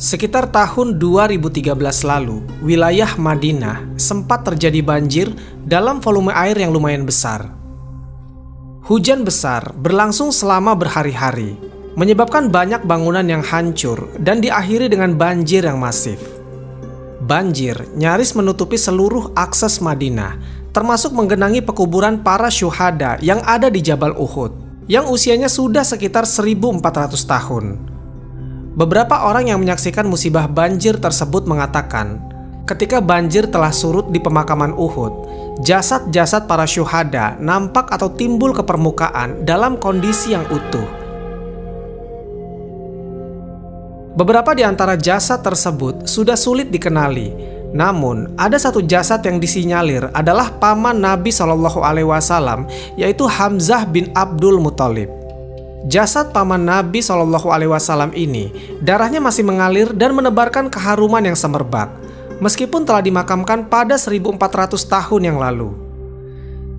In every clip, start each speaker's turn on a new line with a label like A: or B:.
A: Sekitar tahun 2013 lalu, wilayah Madinah sempat terjadi banjir dalam volume air yang lumayan besar. Hujan besar berlangsung selama berhari-hari, menyebabkan banyak bangunan yang hancur dan diakhiri dengan banjir yang masif. Banjir nyaris menutupi seluruh akses Madinah, termasuk menggenangi pekuburan para syuhada yang ada di Jabal Uhud, yang usianya sudah sekitar 1400 tahun. Beberapa orang yang menyaksikan musibah banjir tersebut mengatakan, ketika banjir telah surut di pemakaman Uhud, jasad-jasad para syuhada nampak atau timbul ke permukaan dalam kondisi yang utuh. Beberapa di antara jasad tersebut sudah sulit dikenali, namun ada satu jasad yang disinyalir adalah paman Nabi Shallallahu Alaihi Wasallam, yaitu Hamzah bin Abdul Muthalib. Jasad paman Nabi Shallallahu Alaihi Wasallam ini darahnya masih mengalir dan menebarkan keharuman yang semerbak, meskipun telah dimakamkan pada 1400 tahun yang lalu.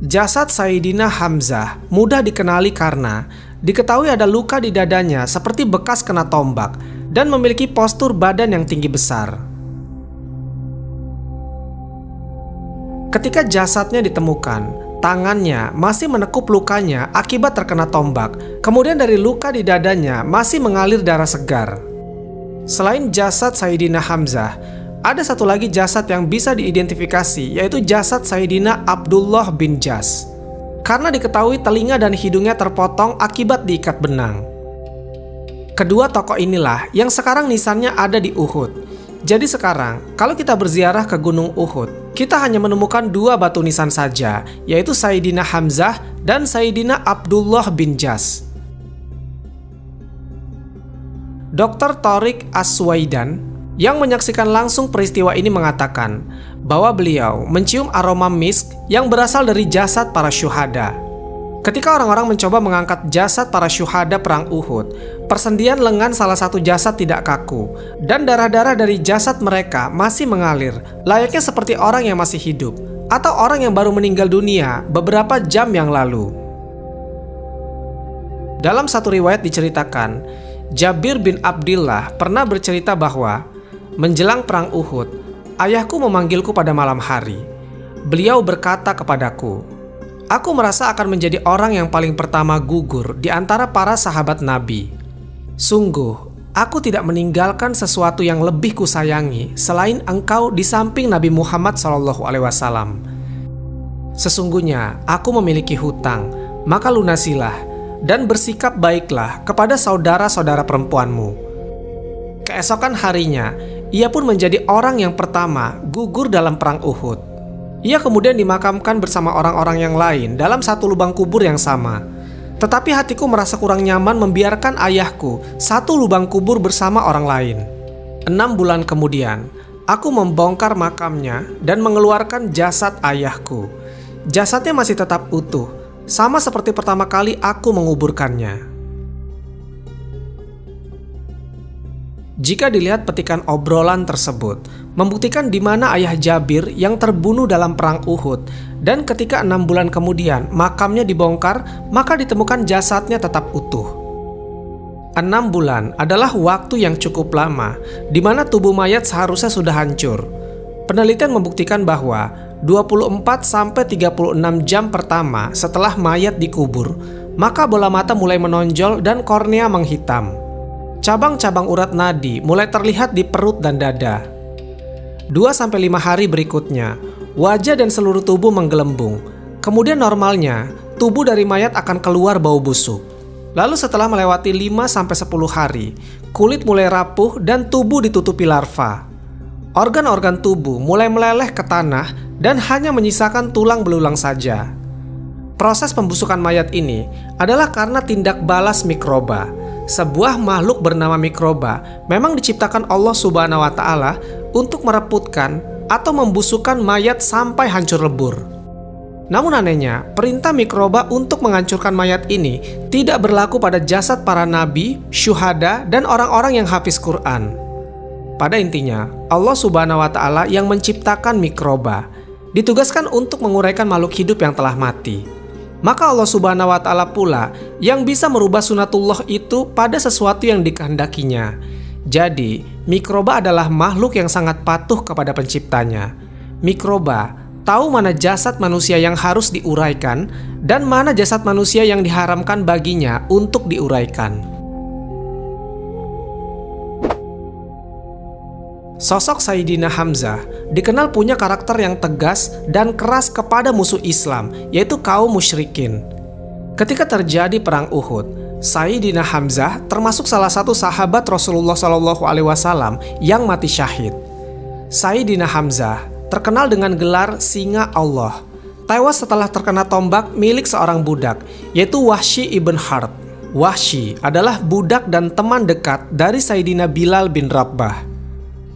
A: Jasad Sayyidina Hamzah mudah dikenali karena diketahui ada luka di dadanya seperti bekas kena tombak dan memiliki postur badan yang tinggi besar. Ketika jasadnya ditemukan, tangannya masih menekup lukanya akibat terkena tombak. Kemudian dari luka di dadanya masih mengalir darah segar. Selain jasad Sayyidina Hamzah, ada satu lagi jasad yang bisa diidentifikasi, yaitu jasad Sayyidina Abdullah bin Jas. Karena diketahui telinga dan hidungnya terpotong akibat diikat benang. Kedua tokoh inilah yang sekarang nisannya ada di Uhud. Jadi sekarang, kalau kita berziarah ke Gunung Uhud, kita hanya menemukan dua batu nisan saja, yaitu Sayyidina Hamzah dan Sayyidina Abdullah bin Jas. Dr. Thoriq As-Suwaidan yang menyaksikan langsung peristiwa ini mengatakan bahwa beliau mencium aroma misk yang berasal dari jasad para syuhada. Ketika orang-orang mencoba mengangkat jasad para syuhada perang Uhud, persendian lengan salah satu jasad tidak kaku, dan darah-darah dari jasad mereka masih mengalir, layaknya seperti orang yang masih hidup, atau orang yang baru meninggal dunia beberapa jam yang lalu. Dalam satu riwayat diceritakan, Jabir bin Abdillah pernah bercerita bahwa menjelang perang Uhud, ayahku memanggilku pada malam hari. Beliau berkata kepadaku, "Aku merasa akan menjadi orang yang paling pertama gugur di antara para sahabat Nabi. Sungguh, aku tidak meninggalkan sesuatu yang lebih kusayangi selain engkau di samping Nabi Muhammad SAW. Sesungguhnya aku memiliki hutang, maka lunasilah dan bersikap baiklah kepada saudara-saudara perempuanmu." Keesokan harinya, ia pun menjadi orang yang pertama gugur dalam perang Uhud. Ia kemudian dimakamkan bersama orang-orang yang lain dalam satu lubang kubur yang sama. Tetapi hatiku merasa kurang nyaman membiarkan ayahku satu lubang kubur bersama orang lain. 6 bulan kemudian, aku membongkar makamnya dan mengeluarkan jasad ayahku. Jasadnya masih tetap utuh, sama seperti pertama kali aku menguburkannya. Jika dilihat petikan obrolan tersebut, membuktikan di mana ayah Jabir yang terbunuh dalam perang Uhud, dan ketika 6 bulan kemudian makamnya dibongkar, maka ditemukan jasadnya tetap utuh. 6 bulan adalah waktu yang cukup lama, di mana tubuh mayat seharusnya sudah hancur. Penelitian membuktikan bahwa 24-36 jam pertama setelah mayat dikubur, maka bola mata mulai menonjol dan kornea menghitam. Cabang-cabang urat nadi mulai terlihat di perut dan dada. 2-5 hari berikutnya, wajah dan seluruh tubuh menggelembung. Kemudian normalnya, tubuh dari mayat akan keluar bau busuk. Lalu setelah melewati 5-10 hari, kulit mulai rapuh dan tubuh ditutupi larva. Organ-organ tubuh mulai meleleh ke tanah dan hanya menyisakan tulang belulang saja. Proses pembusukan mayat ini adalah karena tindak balas mikroba. Sebuah makhluk bernama mikroba memang diciptakan Allah Subhanahu wa Ta'ala untuk mereputkan atau membusukkan mayat sampai hancur lebur. Namun anehnya, perintah mikroba untuk menghancurkan mayat ini tidak berlaku pada jasad para nabi, syuhada, dan orang-orang yang hafiz Quran. Pada intinya, Allah Subhanahu wa Ta'ala yang menciptakan mikroba ditugaskan untuk menguraikan makhluk hidup yang telah mati. Maka Allah Subhanahu wa Ta'ala pula yang bisa merubah sunatullah itu pada sesuatu yang dikehendakinya, Jadi, mikroba adalah makhluk yang sangat patuh kepada penciptanya. Mikroba tahu mana jasad manusia yang harus diuraikan dan mana jasad manusia yang diharamkan baginya untuk diuraikan. Sosok Sayyidina Hamzah dikenal punya karakter yang tegas dan keras kepada musuh Islam, yaitu kaum musyrikin. Ketika terjadi perang Uhud, Sayyidina Hamzah termasuk salah satu sahabat Rasulullah SAW yang mati syahid. Sayyidina Hamzah terkenal dengan gelar Singa Allah. Tewas setelah terkena tombak milik seorang budak, yaitu Wahsy ibn Harb. Wahsy adalah budak dan teman dekat dari Sayyidina Bilal bin Rabah.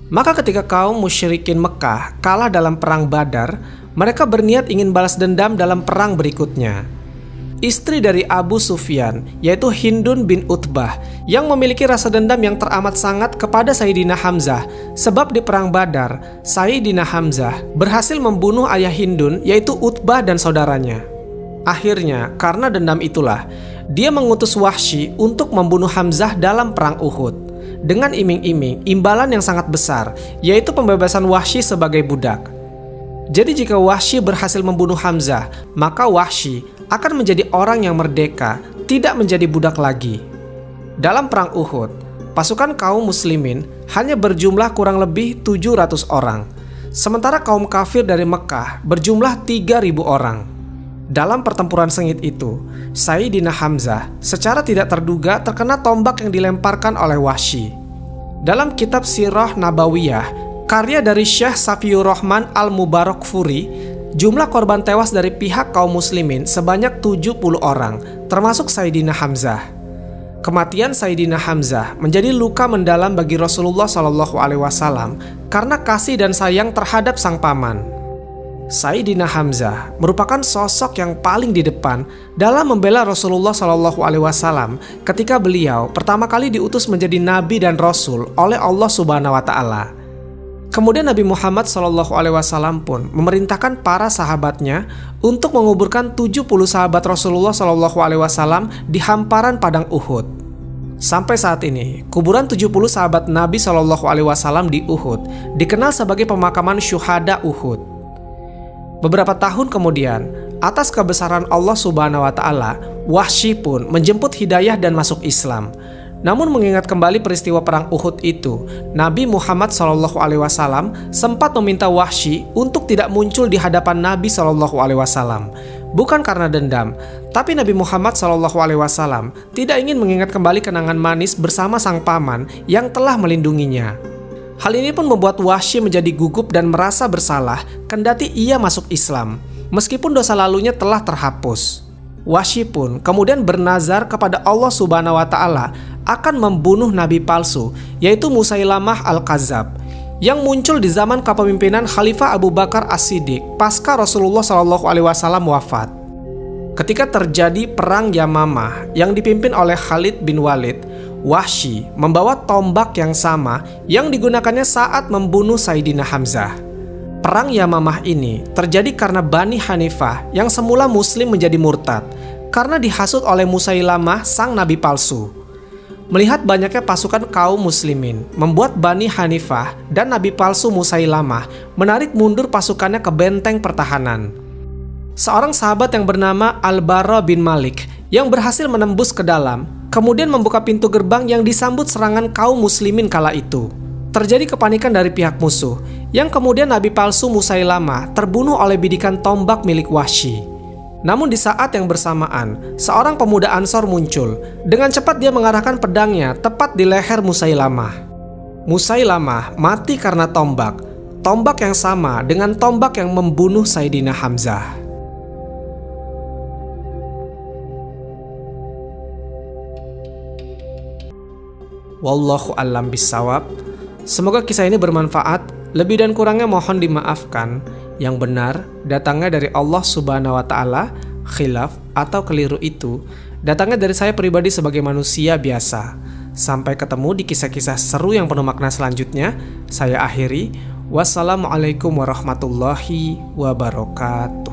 A: Maka ketika kaum musyrikin Mekah kalah dalam perang Badar, mereka berniat ingin balas dendam dalam perang berikutnya. Istri dari Abu Sufyan, yaitu Hindun bin Utbah, yang memiliki rasa dendam yang teramat sangat kepada Sayyidina Hamzah, sebab di perang Badar, Sayyidina Hamzah berhasil membunuh ayah Hindun, yaitu Utbah dan saudaranya. Akhirnya, karena dendam itulah, dia mengutus Wahsy untuk membunuh Hamzah dalam perang Uhud, dengan iming-iming imbalan yang sangat besar, yaitu pembebasan Wahsy sebagai budak. Jadi jika Wahsy berhasil membunuh Hamzah, maka Wahsy akan menjadi orang yang merdeka, tidak menjadi budak lagi. Dalam perang Uhud, pasukan kaum muslimin hanya berjumlah kurang lebih 700 orang, sementara kaum kafir dari Mekah berjumlah 3.000 orang. Dalam pertempuran sengit itu, Sayyidina Hamzah secara tidak terduga terkena tombak yang dilemparkan oleh Wahsy. Dalam kitab Sirah Nabawiyah, karya dari Syekh Safiyur Rahman Al-Mubarakfuri, jumlah korban tewas dari pihak kaum muslimin sebanyak 70 orang, termasuk Sayyidina Hamzah. Kematian Sayyidina Hamzah menjadi luka mendalam bagi Rasulullah SAW karena kasih dan sayang terhadap sang paman. Sayyidina Hamzah merupakan sosok yang paling di depan dalam membela Rasulullah SAW ketika beliau pertama kali diutus menjadi nabi dan rasul oleh Allah Subhanahu wa Ta'ala. Kemudian Nabi Muhammad SAW pun memerintahkan para sahabatnya untuk menguburkan 70 sahabat Rasulullah SAW di hamparan padang Uhud. Sampai saat ini, kuburan 70 sahabat Nabi SAW di Uhud dikenal sebagai pemakaman syuhada Uhud. Beberapa tahun kemudian, atas kebesaran Allah Subhanahu wa Ta'ala, Wahsy pun menjemput hidayah dan masuk Islam. Namun mengingat kembali peristiwa perang Uhud itu, Nabi Muhammad SAW sempat meminta Wahsy untuk tidak muncul di hadapan Nabi SAW. Bukan karena dendam, tapi Nabi Muhammad SAW tidak ingin mengingat kembali kenangan manis bersama sang paman yang telah melindunginya. Hal ini pun membuat Wahsy menjadi gugup dan merasa bersalah kendati ia masuk Islam, meskipun dosa lalunya telah terhapus. Wahsy pun kemudian bernazar kepada Allah Subhanahu wa Ta'ala akan membunuh nabi palsu, yaitu Musailamah Al-Kadzab, yang muncul di zaman kepemimpinan Khalifah Abu Bakar As-Siddiq pasca Rasulullah SAW wafat. Ketika terjadi perang Yamamah yang dipimpin oleh Khalid bin Walid, Wahsy membawa tombak yang sama yang digunakannya saat membunuh Sayyidina Hamzah. Perang Yamamah ini terjadi karena Bani Hanifah yang semula muslim menjadi murtad karena dihasut oleh Musailamah sang nabi palsu. Melihat banyaknya pasukan kaum muslimin membuat Bani Hanifah dan nabi palsu Musailamah menarik mundur pasukannya ke benteng pertahanan. Seorang sahabat yang bernama Al-Bara bin Malik yang berhasil menembus ke dalam kemudian membuka pintu gerbang yang disambut serangan kaum muslimin kala itu. Terjadi kepanikan dari pihak musuh, yang kemudian nabi palsu Musailamah terbunuh oleh bidikan tombak milik Wahsy. Namun di saat yang bersamaan, seorang pemuda Ansor muncul. Dengan cepat dia mengarahkan pedangnya tepat di leher Musailamah. Musailamah mati karena tombak yang sama dengan tombak yang membunuh Sayyidina Hamzah. Wallahu a'lam bishawab. Semoga kisah ini bermanfaat. Lebih dan kurangnya mohon dimaafkan. Yang benar datangnya dari Allah Subhanahu wa Ta'ala. Khilaf atau keliru itu datangnya dari saya pribadi sebagai manusia biasa. Sampai ketemu di kisah-kisah seru yang penuh makna selanjutnya. Saya akhiri. Wassalamualaikum warahmatullahi wabarakatuh.